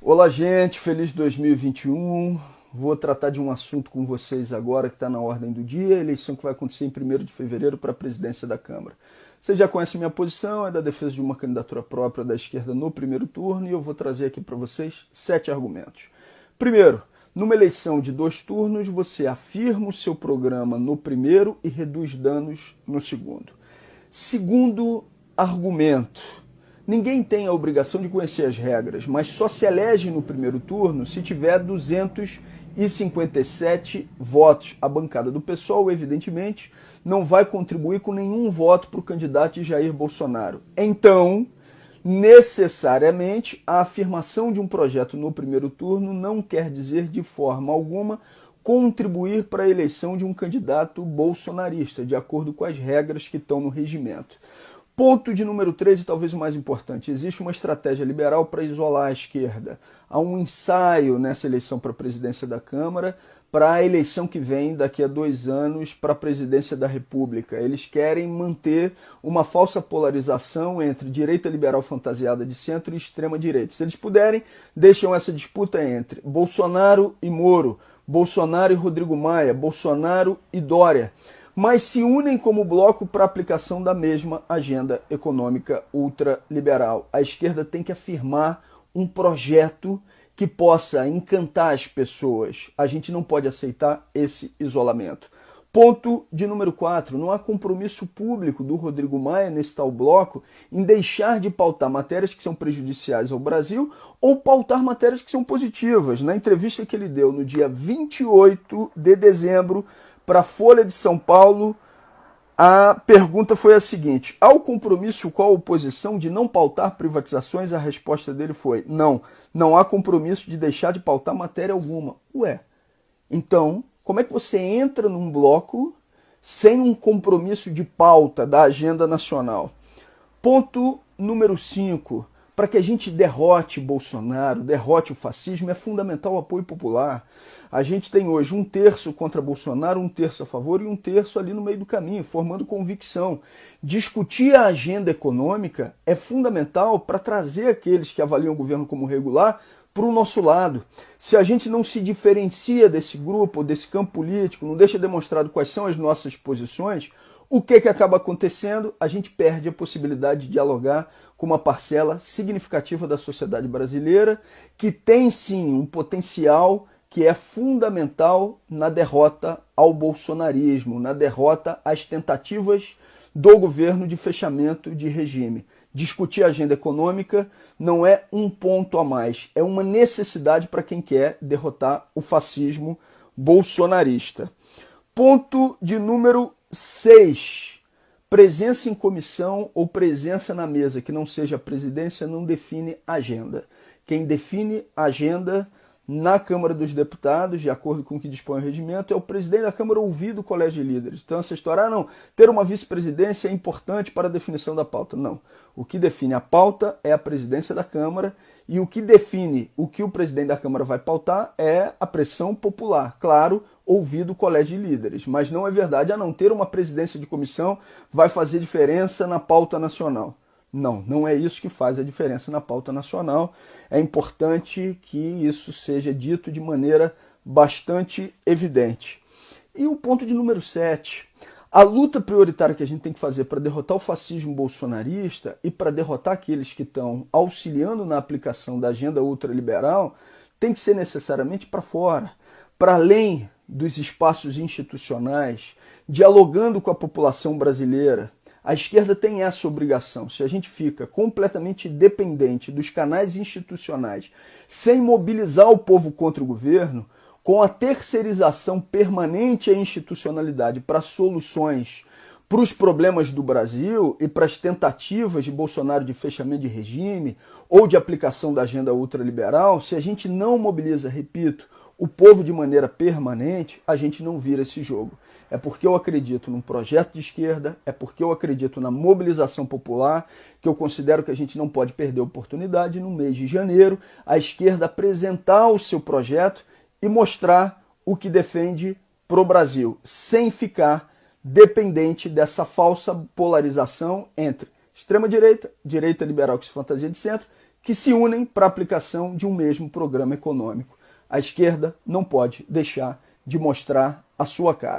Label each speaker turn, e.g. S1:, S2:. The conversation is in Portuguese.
S1: Olá, gente, feliz 2021. Vou tratar de um assunto com vocês agora que está na ordem do dia, a eleição que vai acontecer em 1º de fevereiro para a presidência da Câmara. Vocês já conhecem minha posição, é da defesa de uma candidatura própria da esquerda no primeiro turno, e eu vou trazer aqui para vocês 7 argumentos. Primeiro, numa eleição de 2 turnos, você afirma o seu programa no primeiro e reduz danos no segundo. Segundo argumento, ninguém tem a obrigação de conhecer as regras, mas só se elege no primeiro turno se tiver 257 votos. A bancada do PSOL, evidentemente, não vai contribuir com nenhum voto para o candidato de Jair Bolsonaro. Então, necessariamente, a afirmação de um projeto no primeiro turno não quer dizer de forma alguma contribuir para a eleição de um candidato bolsonarista, de acordo com as regras que estão no regimento. Ponto de número 3, e talvez o mais importante, existe uma estratégia liberal para isolar a esquerda. Há um ensaio nessa eleição para a presidência da Câmara, para a eleição que vem daqui a 2 anos para a presidência da República. Eles querem manter uma falsa polarização entre direita liberal fantasiada de centro e extrema direita. Se eles puderem, deixam essa disputa entre Bolsonaro e Moro, Bolsonaro e Rodrigo Maia, Bolsonaro e Dória, mas se unem como bloco para a aplicação da mesma agenda econômica ultraliberal. A esquerda tem que afirmar um projeto que possa encantar as pessoas. A gente não pode aceitar esse isolamento. Ponto de número 4, não há compromisso público do Rodrigo Maia, nesse tal bloco, em deixar de pautar matérias que são prejudiciais ao Brasil ou pautar matérias que são positivas. Na entrevista que ele deu no dia 28 de dezembro para a Folha de São Paulo, a pergunta foi a seguinte: há o compromisso com a oposição de não pautar privatizações? A resposta dele foi: não há compromisso de deixar de pautar matéria alguma. Ué, então, como é que você entra num bloco sem um compromisso de pauta da agenda nacional? Ponto número 5. Para que a gente derrote Bolsonaro, derrote o fascismo, é fundamental o apoio popular. A gente tem hoje 1/3 contra Bolsonaro, 1/3 a favor e 1/3 ali no meio do caminho, formando convicção. Discutir a agenda econômica é fundamental para trazer aqueles que avaliam o governo como regular para o nosso lado. Se a gente não se diferencia desse grupo, desse campo político, não deixa demonstrado quais são as nossas posições, o que acaba acontecendo? A gente perde a possibilidade de dialogar com uma parcela significativa da sociedade brasileira, que tem sim um potencial que é fundamental na derrota ao bolsonarismo, na derrota às tentativas do governo de fechamento de regime. Discutir a agenda econômica não é um ponto a mais, é uma necessidade para quem quer derrotar o fascismo bolsonarista. Ponto de número 6. Presença em comissão ou presença na mesa que não seja a presidência não define agenda. Quem define agenda na Câmara dos Deputados, de acordo com o que dispõe o regimento, é o presidente da Câmara ouvido o colégio de líderes. Então essa história, ter uma vice-presidência é importante para a definição da pauta. Não. O que define a pauta é a presidência da Câmara, e o que define o que o presidente da Câmara vai pautar é a pressão popular. Claro, ouvido o colégio de líderes. Mas não é verdade, ter uma presidência de comissão vai fazer diferença na pauta nacional. Não é isso que faz a diferença na pauta nacional. É importante que isso seja dito de maneira bastante evidente. E o ponto de número 7. A luta prioritária que a gente tem que fazer para derrotar o fascismo bolsonarista e para derrotar aqueles que estão auxiliando na aplicação da agenda ultraliberal tem que ser necessariamente para fora, para além dos espaços institucionais, dialogando com a população brasileira. A esquerda tem essa obrigação. Se a gente fica completamente dependente dos canais institucionais, sem mobilizar o povo contra o governo, com a terceirização permanente à institucionalidade para soluções para os problemas do Brasil e para as tentativas de Bolsonaro de fechamento de regime ou de aplicação da agenda ultraliberal, se a gente não mobiliza, repito, o povo de maneira permanente, a gente não vira esse jogo. É porque eu acredito num projeto de esquerda, é porque eu acredito na mobilização popular, que eu considero que a gente não pode perder a oportunidade, no mês de janeiro, a esquerda apresentar o seu projeto e mostrar o que defende para o Brasil, sem ficar dependente dessa falsa polarização entre extrema-direita, direita liberal que se fantasia de centro, que se unem para a aplicação de um mesmo programa econômico. A esquerda não pode deixar de mostrar a sua cara.